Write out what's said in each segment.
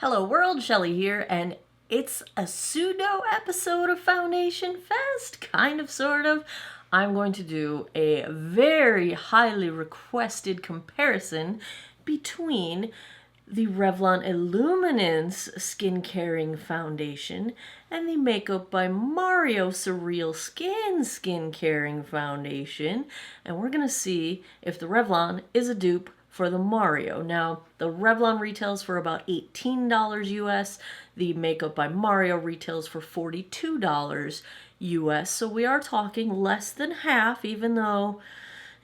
Hello world, Shelly here, and it's a pseudo episode of Foundation Fest, kind of, sort of. I'm going to do a very highly requested comparison between the Revlon Illuminance Skin Caring Foundation and the Makeup by Mario Surreal Skin Caring Foundation. And we're going to see if the Revlon is a dupe for the Mario. Now, the Revlon retails for about $18 US. The Makeup by Mario retails for $42 US. So we are talking less than half, even though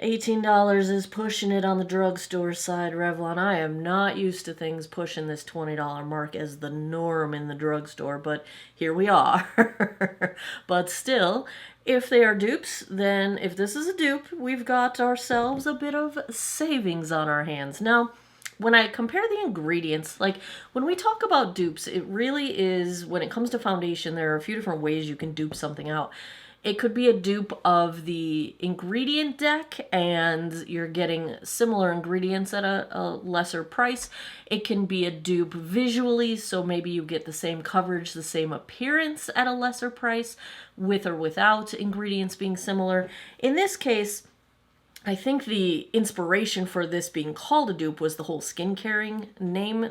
$18 is pushing it on the drugstore side. Revlon, I am not used to things pushing this $20 mark as the norm in the drugstore, but here we are. But still, if they are dupes, then if this is a dupe, we've got ourselves a bit of savings on our hands. Now, when I compare the ingredients, like when we talk about dupes, it really is, when it comes to foundation, there are a few different ways you can dupe something out. It could be a dupe of the ingredient deck and you're getting similar ingredients at a lesser price. It can be a dupe visually, so maybe you get the same coverage, the same appearance at a lesser price, with or without ingredients being similar. In this case, I think the inspiration for this being called a dupe was the whole skin caring name,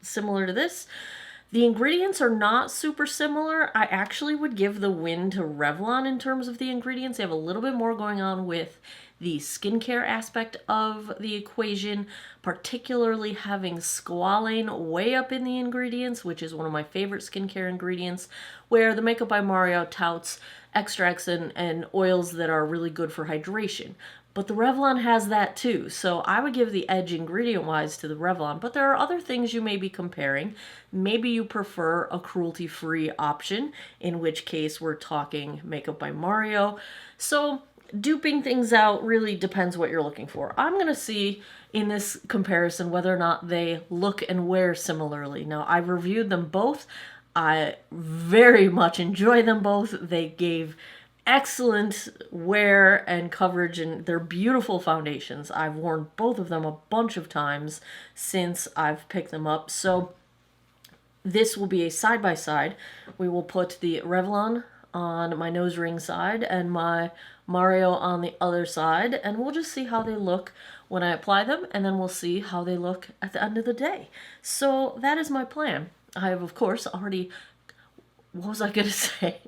similar to this. The ingredients are not super similar. I actually would give the win to Revlon in terms of the ingredients. They have a little bit more going on with the skincare aspect of the equation, particularly having squalane way up in the ingredients, which is one of my favorite skincare ingredients, where the Makeup by Mario touts extracts and oils that are really good for hydration. But the Revlon has that too, so I would give the edge ingredient-wise to the Revlon. But there are other things you may be comparing. Maybe you prefer a cruelty-free option, in which case we're talking Makeup by Mario. So duping things out really depends what you're looking for. I'm going to see in this comparison whether or not they look and wear similarly. Now, I've reviewed them both. I very much enjoy them both. They gave excellent wear and coverage, and they're beautiful foundations. I've worn both of them a bunch of times since I've picked them up. So this will be a side-by-side. We will put the Revlon on my nose ring side and my Mario on the other side, and we'll just see how they look when I apply them, and then we'll see how they look at the end of the day. So that is my plan. I have, of course, already, what was I going to say?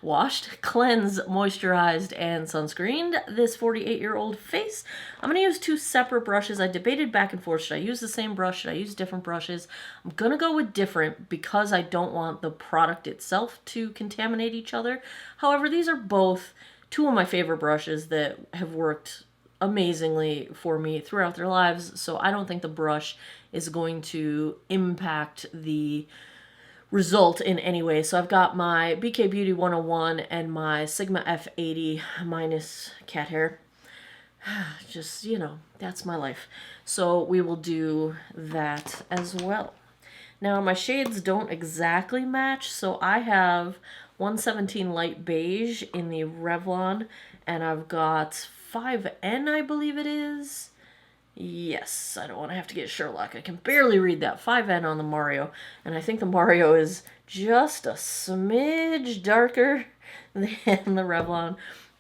Washed, cleansed, moisturized, and sunscreened this 48-year-old face. I'm going to use two separate brushes. I debated back and forth. Should I use the same brush? Should I use different brushes? I'm going to go with different because I don't want the product itself to contaminate each other. However, these are both two of my favorite brushes that have worked amazingly for me throughout their lives, so I don't think the brush is going to impact the result in any way. So I've got my BK Beauty 101 and my Sigma F80 minus cat hair. Just, that's my life. So we will do that as well. Now, my shades don't exactly match, so I have 117 Light Beige in the Revlon, and I've got 5N, I believe it is. Yes, I don't want to have to get Sherlock. I can barely read that. 5N on the Mario. And I think the Mario is just a smidge darker than the Revlon.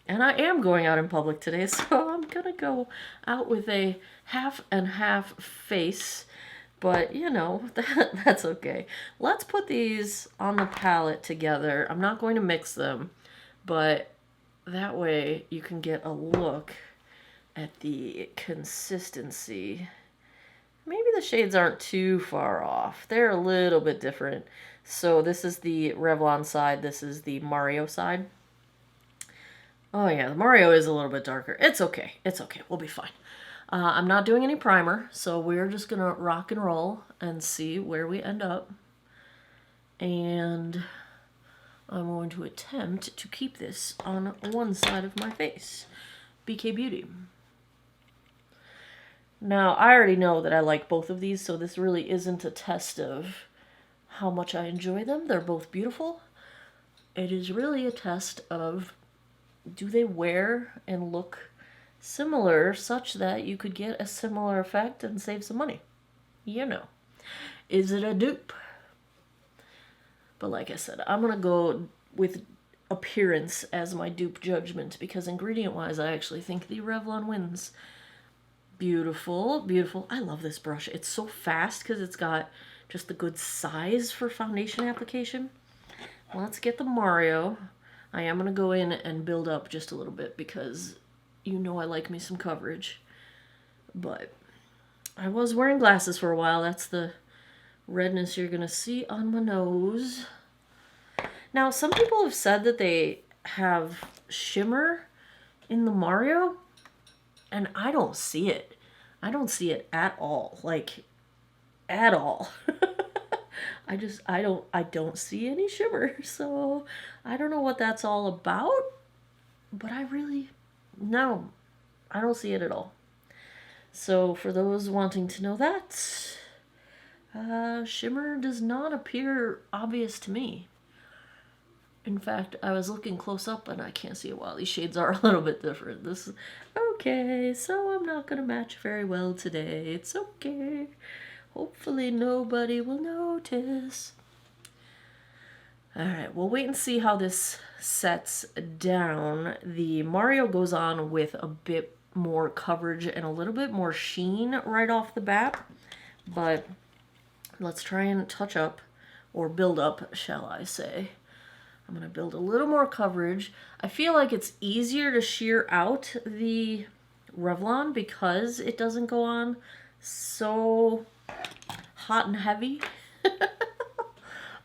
And I am going out in public today, so I'm going to go out with a half and half face. But, that's okay. Let's put these on the palette together. I'm not going to mix them, but that way you can get a look at the consistency. Maybe the shades aren't too far off. They're a little bit different. So this is the Revlon side. This is the Mario side. Oh yeah, the Mario is a little bit darker. It's okay. It's okay. We'll be fine. I'm not doing any primer, so we're just going to rock and roll and see where we end up. And I'm going to attempt to keep this on one side of my face. BK Beauty. Now, I already know that I like both of these, so this really isn't a test of how much I enjoy them. They're both beautiful. It is really a test of, do they wear and look similar such that you could get a similar effect and save some money? Is it a dupe? But like I said, I'm going to go with appearance as my dupe judgment, because ingredient-wise, I actually think the Revlon wins. Beautiful, beautiful. I love this brush. It's so fast because it's got just the good size for foundation application. Let's get the Mario. I am going to go in and build up just a little bit because you know I like me some coverage. But I was wearing glasses for a while. That's the redness you're going to see on my nose. Now, some people have said that they have shimmer in the Mario, and I don't see it. I don't see it at all. Like, at all. I don't see any shimmer. So, I don't know what that's all about, but no, I don't see it at all. So, for those wanting to know that, shimmer does not appear obvious to me. In fact, I was looking close up and I can't see it. Well, these shades are a little bit different. This is okay, so I'm not gonna match very well today. It's okay. Hopefully nobody will notice. Alright, we'll wait and see how this sets down. The Mario goes on with a bit more coverage and a little bit more sheen right off the bat. But let's try and touch up, or build up, shall I say. I'm going to build a little more coverage. I feel like it's easier to sheer out the Revlon because it doesn't go on so hot and heavy.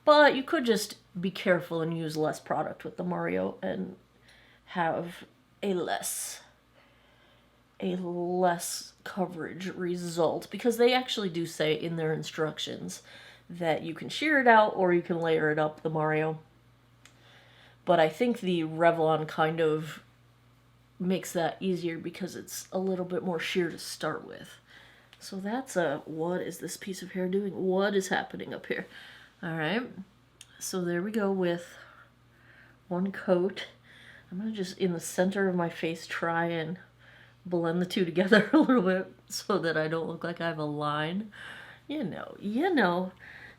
But you could just be careful and use less product with the Mario and have a less coverage result, because they actually do say in their instructions that you can sheer it out or you can layer it up, the Mario. But I think the Revlon kind of makes that easier because it's a little bit more sheer to start with. So that's what is this piece of hair doing? What is happening up here? Alright, so there we go with one coat. I'm going to just, in the center of my face, try and blend the two together a little bit so that I don't look like I have a line. You know. Now,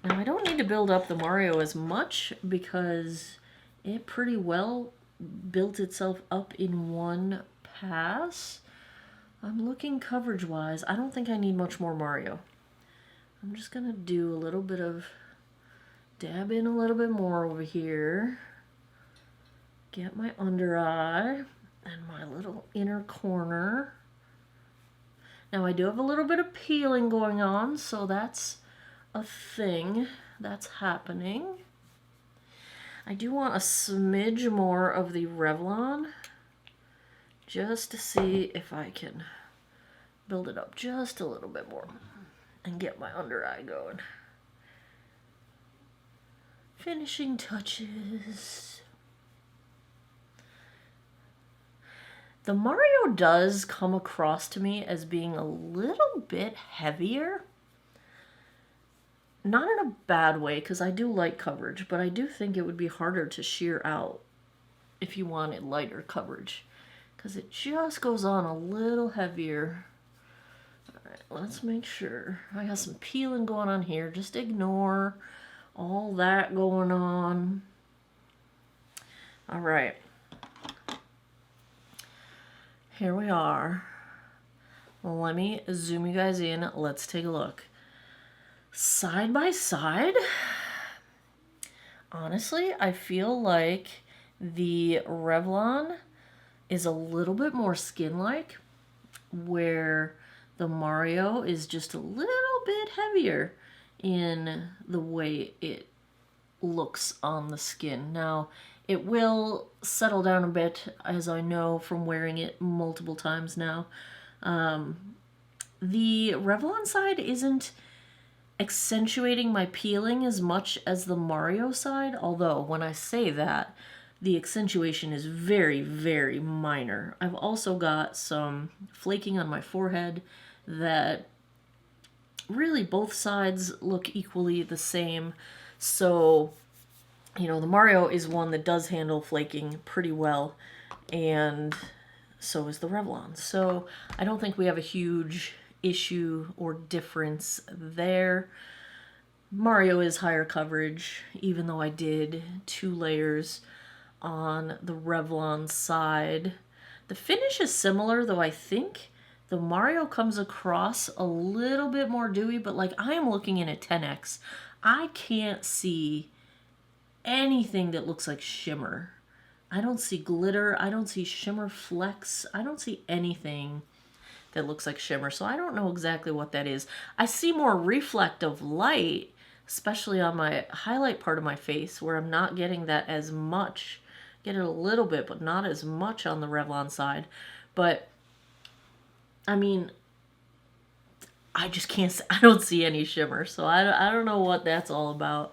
I don't need to build up the Mario as much because it pretty well built itself up in one pass. I'm looking coverage-wise. I don't think I need much more Mario. I'm just going to do a little bit of, dab in a little bit more over here. Get my under eye and my little inner corner. Now I do have a little bit of peeling going on, so that's a thing that's happening. I do want a smidge more of the Revlon just to see if I can build it up just a little bit more and get my under eye going. Finishing touches. The Mario does come across to me as being a little bit heavier. Not in a bad way, because I do like coverage, but I do think it would be harder to sheer out if you wanted lighter coverage, because it just goes on a little heavier. Alright, let's make sure. I got some peeling going on here. Just ignore all that going on. Alright. Here we are. Let me zoom you guys in. Let's take a look. Side by side, honestly, I feel like the Revlon is a little bit more skin-like, where the Mario is just a little bit heavier in the way it looks on the skin. Now, it will settle down a bit, as I know from wearing it multiple times now. The Revlon side isn't accentuating my peeling as much as the Mario side, although when I say that, the accentuation is very, very minor. I've also got some flaking on my forehead that really both sides look equally the same. So, you know, the Mario is one that does handle flaking pretty well, and so is the Revlon. So I don't think we have a huge issue or difference there. Mario is higher coverage, even though I did 2 layers on the Revlon side. The finish is similar, though I think the Mario comes across a little bit more dewy, but like I am looking in at 10x. I can't see anything that looks like shimmer. I don't see glitter. I don't see shimmer flecks. I don't see anything that looks like shimmer. So I don't know exactly what that is. I see more reflective light, especially on my highlight part of my face where I'm not getting that as much. Get it a little bit, but not as much on the Revlon side. But I mean, I just can't, I don't see any shimmer. So I don't know what that's all about.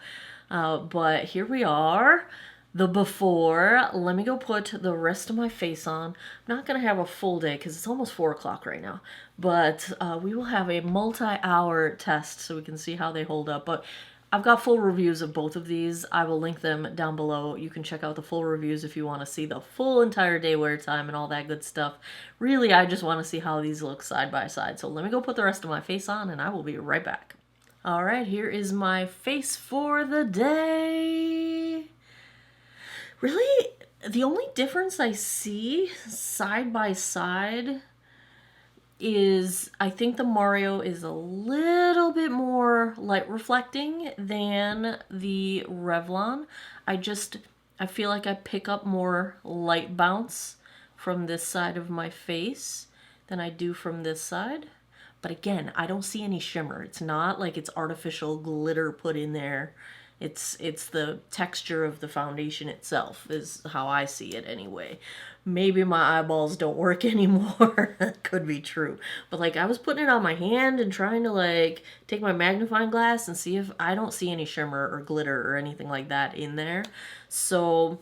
But here we are, the before. Let me go put the rest of my face on. I'm not going to have a full day because it's almost 4 o'clock right now. But we will have a multi-hour test so we can see how they hold up. But I've got full reviews of both of these. I will link them down below. You can check out the full reviews if you want to see the full entire day wear time and all that good stuff. Really, I just want to see how these look side by side. So let me go put the rest of my face on and I will be right back. All right, here is my face for the day. Really, the only difference I see side by side is I think the Mario is a little bit more light reflecting than the Revlon. I feel like I pick up more light bounce from this side of my face than I do from this side. But again, I don't see any shimmer. It's not like it's artificial glitter put in there. It's the texture of the foundation itself is how I see it anyway. Maybe my eyeballs don't work anymore. That could be true. But like I was putting it on my hand and trying to like take my magnifying glass and see if I don't see any shimmer or glitter or anything like that in there. So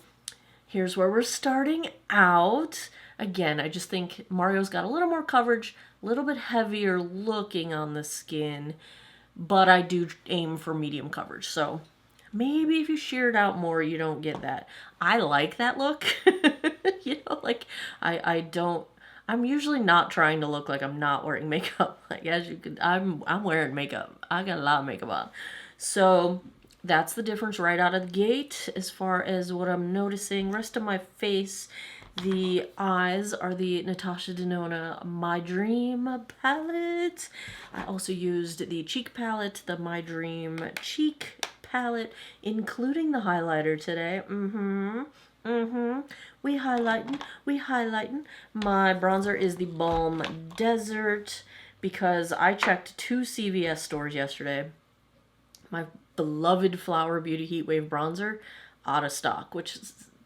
here's where we're starting out. Again, I just think Mario's got a little more coverage, a little bit heavier looking on the skin, but I do aim for medium coverage. So maybe if you shear it out more, you don't get that. I like that look. You know, like I'm usually not trying to look like I'm not wearing makeup. Like as you can, I'm wearing makeup. I got a lot of makeup on. So that's the difference right out of the gate as far as what I'm noticing. Rest of my face, the eyes are the Natasha Denona My Dream palette. I also used the cheek palette, the My Dream cheek palette, including the highlighter today. We highlighting. My bronzer is the Balm Desert because I checked 2 CVS stores yesterday. My beloved Flower Beauty Heat Wave bronzer out of stock, which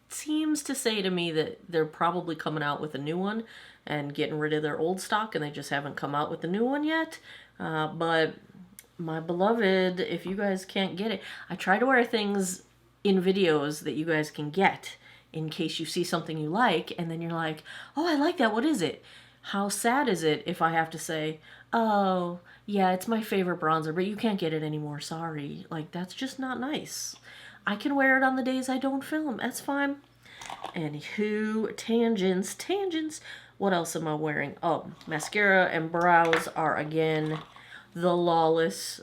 seems to say to me that they're probably coming out with a new one and getting rid of their old stock and they just haven't come out with the new one yet. But my beloved, if you guys can't get it, I try to wear things in videos that you guys can get in case you see something you like and then you're like, oh, I like that. What is it? How sad is it if I have to say, oh, yeah, it's my favorite bronzer, but you can't get it anymore. Sorry. Like, that's just not nice. I can wear it on the days I don't film. That's fine. Anywho, tangents. What else am I wearing? Oh, mascara and brows are, again, the Lawless.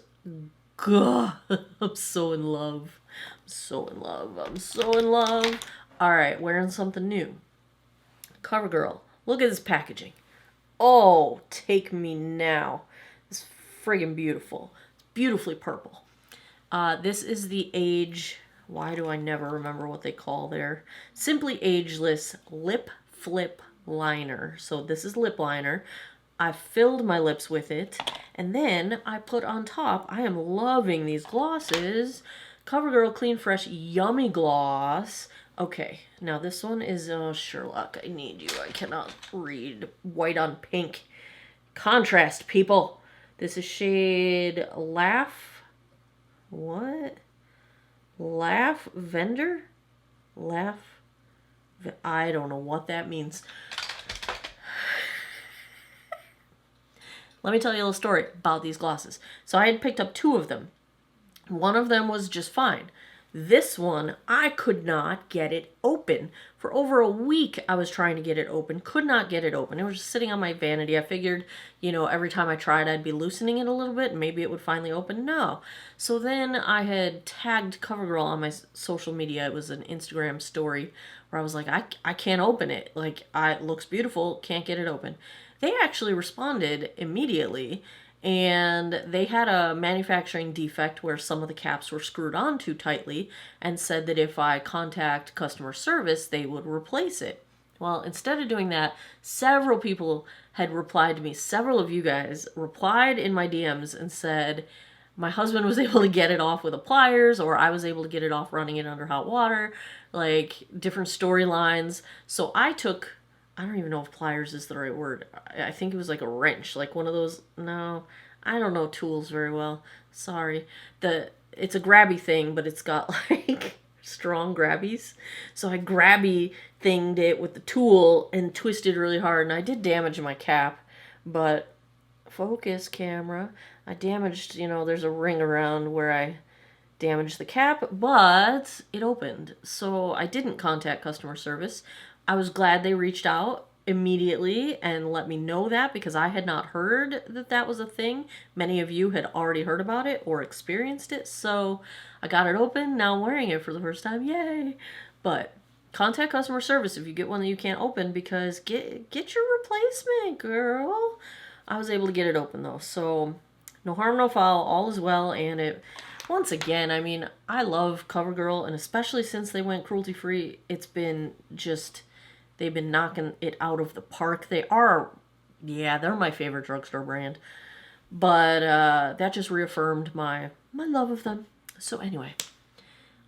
God, I'm so in love. I'm so in love. All right, wearing something new. CoverGirl. Look at this packaging. Oh, take me now. It's friggin' beautiful. It's beautifully purple. This is the Age... Why do I never remember what they call their... Simply Ageless Lip Flip Liner. So this is lip liner. I filled my lips with it. And then I put on top... I am loving these glosses. CoverGirl Clean Fresh Yummy Gloss. Okay, now this one is... Sherlock, I need you. I cannot read. White on pink. Contrast, people. This is shade Laugh. What? Laugh Vendor? Laugh? I don't know what that means. Let me tell you a little story about these glosses. So I had picked up 2 of them. One of them was just fine. This one, I could not get it open. For over a week, I was trying to get it open. Could not get it open. It was just sitting on my vanity. I figured, you know, every time I tried, I'd be loosening it a little bit and maybe it would finally open. No. So then I had tagged CoverGirl on my social media. It was an Instagram story where I was like, I can't open it. Like, it looks beautiful. Can't get it open. They actually responded immediately. And they had a manufacturing defect where some of the caps were screwed on too tightly and said that if I contact customer service, they would replace it. Well, instead of doing that, several people had replied to me. Several of you guys replied in my DMs and said, my husband was able to get it off with a pliers, or I was able to get it off running it under hot water, like different storylines. So I took, I don't even know if pliers is the right word. I think it was like a wrench, like one of those. No, I don't know tools very well. Sorry. It's a grabby thing, but it's got like strong grabbies. So I grabby thinged it with the tool and twisted really hard, and I did damage my cap, but focus camera. I damaged, you know, there's a ring around where I damaged the cap, but it opened. So I didn't contact customer service. I was glad they reached out immediately and let me know that, because I had not heard that that was a thing. Many of you had already heard about it or experienced it. So I got it open. Now I'm wearing it for the first time. Yay. But contact customer service if you get one that you can't open, because get your replacement, girl. I was able to get it open though. So no harm, no foul. All is well. And it, once again, I mean, I love CoverGirl, and especially since they went cruelty-free, it's been just, they've been knocking it out of the park. They are, yeah, they're my favorite drugstore brand. But that just reaffirmed my love of them. So anyway,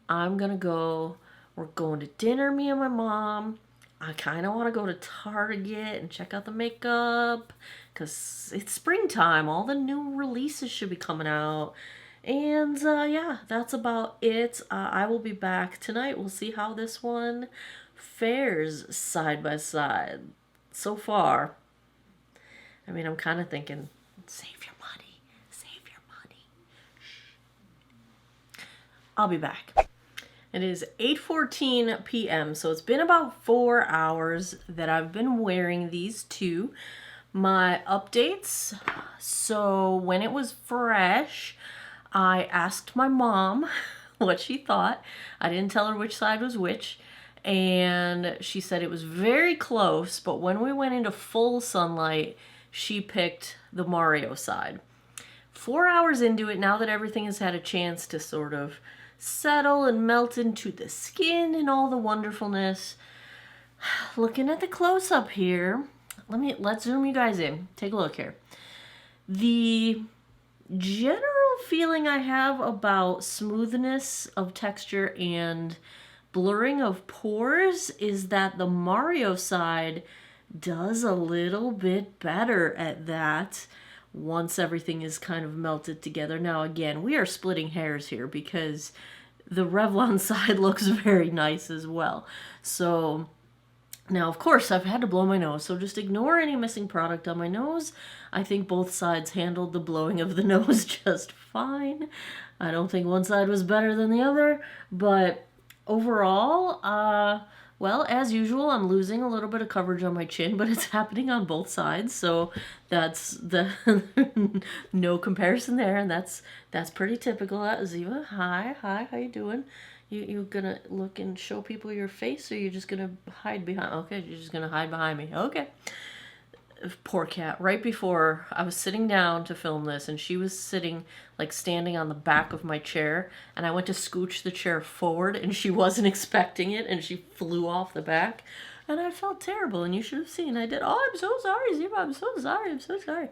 I'm going to go. We're going to dinner, me and my mom. I kind of want to go to Target and check out the makeup, because it's springtime. All the new releases should be coming out. And yeah, that's about it. I will be back tonight. We'll see how this one fares side by side. So far, I mean, I'm kind of thinking, save your money. Save your money. Shh. I'll be back. It is 8:14 p.m., so it's been about 4 hours that I've been wearing these two. My updates, so when it was fresh, I asked my mom what she thought. I didn't tell her which side was which, and she said it was very close, but when we went into full sunlight, she picked the Mario side. 4 hours into it, now that everything has had a chance to sort of settle and melt into the skin and all the wonderfulness. Looking at the close-up here, let's zoom you guys in. Take a look here. The general feeling I have about smoothness of texture and blurring of pores is that the Mario side does a little bit better at that once everything is kind of melted together. Now, again, we are splitting hairs here because the Revlon side looks very nice as well. So now, of course, I've had to blow my nose, so just ignore any missing product on my nose. I think both sides handled the blowing of the nose just fine. I don't think one side was better than the other, but overall, well, as usual, I'm losing a little bit of coverage on my chin, but it's happening on both sides, so that's the no comparison there, and that's pretty typical. Ziva, hi, how you doing? You gonna look and show people your face, or you're just gonna hide behind? Okay, you're just gonna hide behind me. Okay. Poor cat. Right before I was sitting down to film this, and she was sitting, like, standing on the back of my chair, and I went to scooch the chair forward, and she wasn't expecting it, and she flew off the back, and I felt terrible, and you should have seen. I did, oh, I'm so sorry, Ziva, I'm so sorry.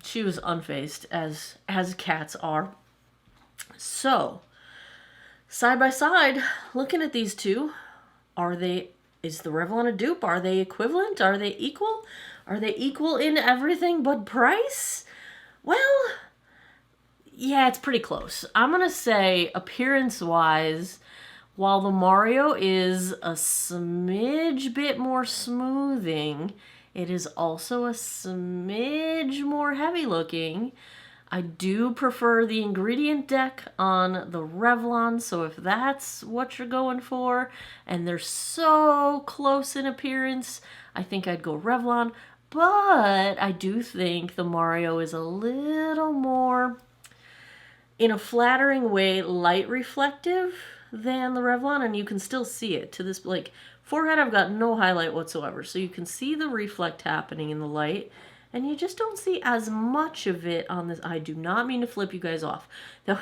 She was unfazed, as cats are. So, side by side, looking at these two, is the Revlon a dupe? Are they equivalent? Are they equal? Are they equal in everything but price? Well, yeah, it's pretty close. I'm going to say, appearance-wise, while the Mario is a smidge bit more smoothing, it is also a smidge more heavy-looking. I do prefer the ingredient deck on the Revlon, so if that's what you're going for, and they're so close in appearance, I think I'd go Revlon. But I do think the Mario is a little more, in a flattering way, light reflective than the Revlon, and you can still see it. To this, like, forehead, I've got no highlight whatsoever, so you can see the reflect happening in the light, and you just don't see as much of it on this. I do not mean to flip you guys off. No.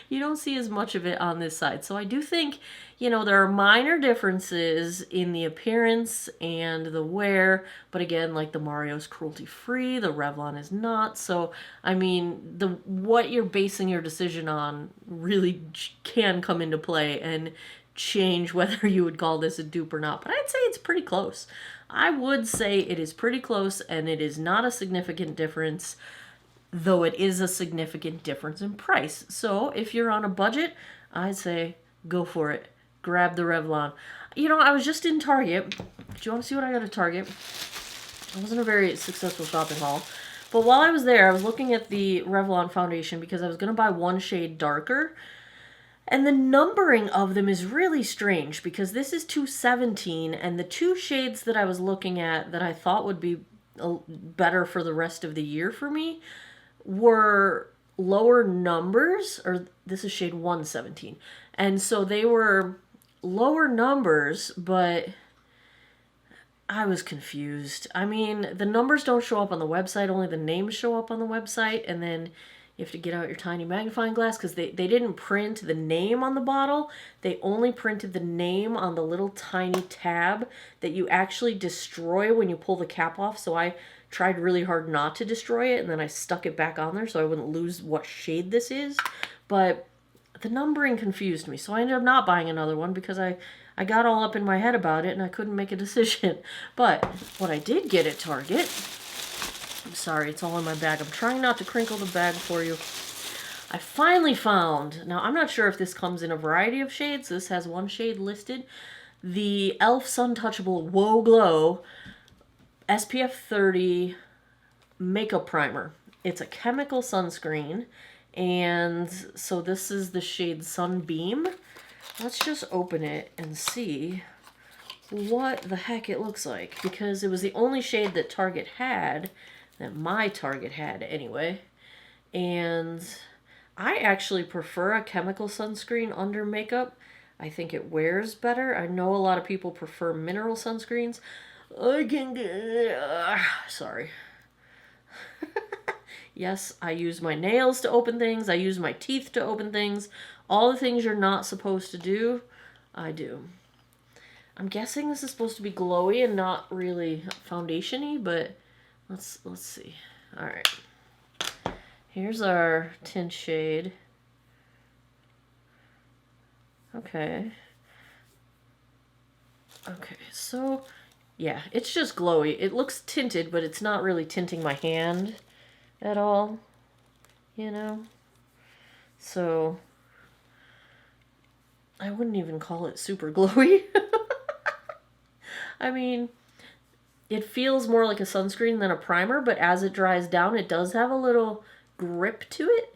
You don't see as much of it on this side. So I do think, there are minor differences in the appearance and the wear. But again, like the Mario's cruelty-free, the Revlon is not. So, I mean, what you're basing your decision on really can come into play and change whether you would call this a dupe or not. But I'd say it's pretty close. I would say it is pretty close, and it is not a significant difference, though it is a significant difference in price. So if you're on a budget, I'd say go for it. Grab the Revlon. I was just in Target. Do you want to see what I got at Target? It wasn't a very successful shopping haul. But while I was there, I was looking at the Revlon foundation because I was going to buy one shade darker. And the numbering of them is really strange because this is 217, and the two shades that I was looking at that I thought would be better for the rest of the year for me were lower numbers, or this is shade 117. And so they were lower numbers, but I was confused. I mean, the numbers don't show up on the website, only the names show up on the website, and then you have to get out your tiny magnifying glass because they didn't print the name on the bottle. They only printed the name on the little tiny tab that you actually destroy when you pull the cap off. So I tried really hard not to destroy it, and then I stuck it back on there so I wouldn't lose what shade this is. But the numbering confused me, so I ended up not buying another one because I got all up in my head about it and I couldn't make a decision. But what I did get at Target, I'm sorry, it's all in my bag. I'm trying not to crinkle the bag for you. I finally found, now I'm not sure if this comes in a variety of shades. This has one shade listed. The e.l.f. Sun Touchable Whoa Glow SPF 30 makeup primer. It's a chemical sunscreen, and so this is the shade Sunbeam. Let's just open it and see what the heck it looks like, because it was the only shade that Target had, that my Target had anyway. And I actually prefer a chemical sunscreen under makeup. I think it wears better. I know a lot of people prefer mineral sunscreens. I can sorry. Yes, I use my nails to open things. I use my teeth to open things. All the things you're not supposed to do, I do. I'm guessing this is supposed to be glowy and not really foundation-y, but let's see. All right. Here's our tint shade. Okay. Okay, so yeah, it's just glowy. It looks tinted, but it's not really tinting my hand at all, So I wouldn't even call it super glowy. I mean, it feels more like a sunscreen than a primer, but as it dries down, it does have a little grip to it.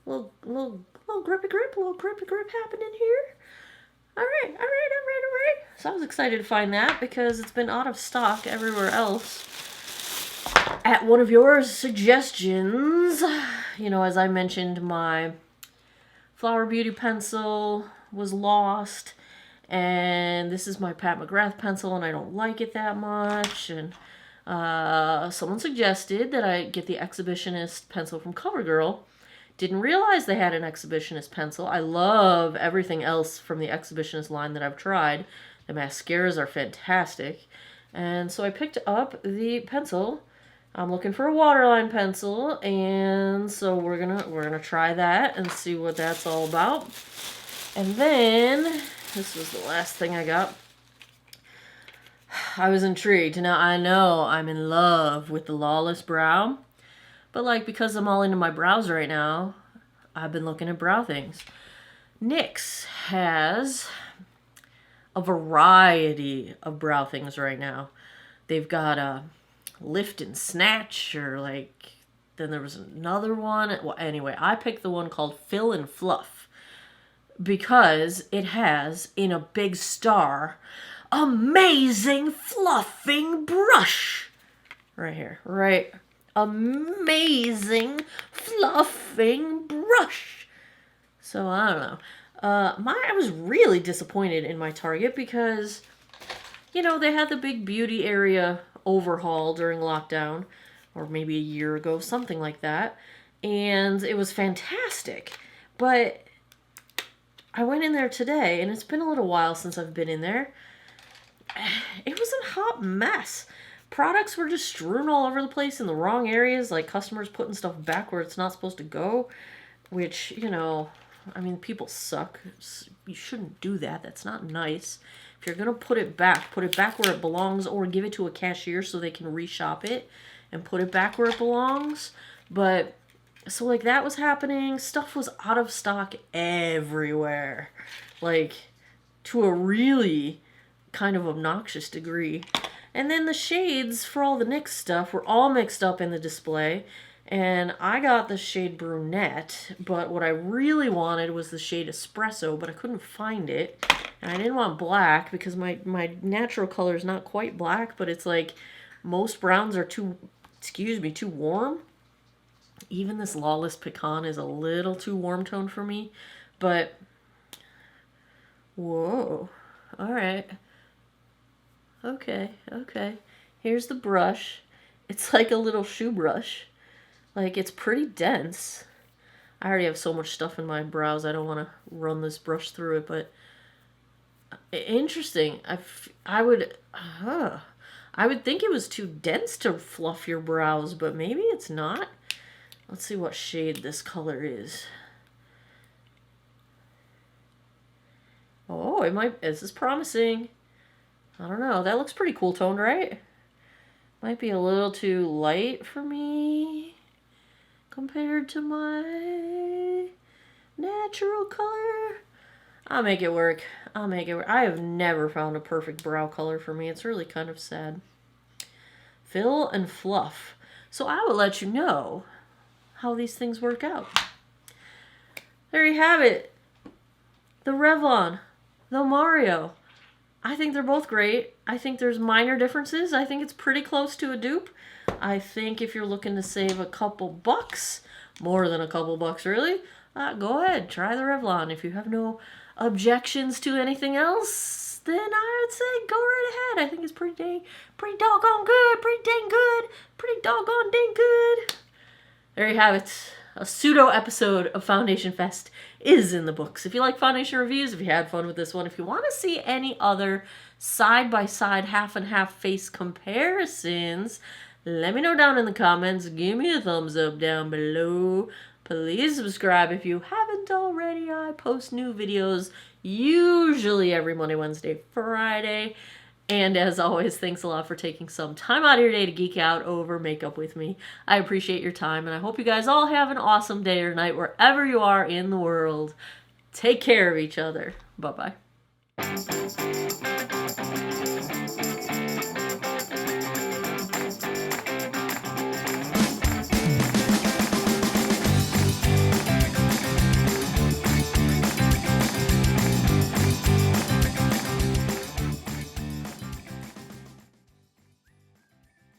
Little grippy grip happening here. All right. So I was excited to find that because it's been out of stock everywhere else. At one of your suggestions, as I mentioned, my Flower Beauty pencil was lost, and this is my Pat McGrath pencil, and I don't like it that much, and someone suggested that I get the Exhibitionist pencil from CoverGirl. Didn't realize they had an Exhibitionist pencil. I love everything else from the Exhibitionist line that I've tried. The mascaras are fantastic. And so I picked up the pencil. I'm looking for a waterline pencil, and so we're gonna try that and see what that's all about. And then this was the last thing I got. I was intrigued. Now I know I'm in love with the Lawless Brow, but because I'm all into my brows right now, I've been looking at brow things. NYX has a variety of brow things right now. They've got a lift and snatch, or then there was another one. Well, anyway, I picked the one called Fill and Fluff because it has, in a big star, amazing fluffing brush. Right here, right? Amazing fluffing brush. So, I don't know. I was really disappointed in my Target because, you know, they had the big beauty area overhaul during lockdown, or maybe a year ago, something like that. And it was fantastic. But I went in there today, and it's been a little while since I've been in there. It was a hot mess. Products were just strewn all over the place in the wrong areas, like customers putting stuff back where it's not supposed to go, which, you know, I mean, people suck. You shouldn't do that. That's not nice. If you're going to put it back where it belongs, or give it to a cashier so they can reshop it and put it back where it belongs. But, so like that was happening. Stuff was out of stock everywhere. Like, to a really kind of obnoxious degree. And then the shades for all the NYX stuff were all mixed up in the display. And I got the shade Brunette, but what I really wanted was the shade Espresso, but I couldn't find it. And I didn't want black because my natural color is not quite black, but it's like most browns are too warm. Even this Lawless Pecan is a little too warm toned for me. But, whoa, all right. Okay. Here's the brush. It's like a little shoe brush. Like, it's pretty dense. I already have so much stuff in my brows, I don't want to run this brush through it, but interesting. I would think it was too dense to fluff your brows, but maybe it's not. Let's see what shade this color is. Oh, this is promising. I don't know. That looks pretty cool toned, right? Might be a little too light for me compared to my natural color. I'll make it work. I have never found a perfect brow color for me. It's really kind of sad. Fill and Fluff. So I will let you know how these things work out. There you have it. The Revlon, the Mario. I think they're both great. I think there's minor differences. I think it's pretty close to a dupe. I think if you're looking to save a couple bucks, more than a couple bucks really, go ahead, try the Revlon. If you have no objections to anything else, then I would say go right ahead. I think it's pretty doggone good, pretty dang good, pretty doggone dang good. There you have it. A pseudo episode of Foundation Fest is in the books. If you like foundation reviews, if you had fun with this one, if you want to see any other side-by-side half and half face comparisons, let me know down in the comments. Give me a thumbs up down below. Please subscribe if you haven't already. I post new videos usually every Monday, Wednesday, Friday. And as always, thanks a lot for taking some time out of your day to geek out over makeup with me. I appreciate your time, and I hope you guys all have an awesome day or night wherever you are in the world. Take care of each other. Bye-bye.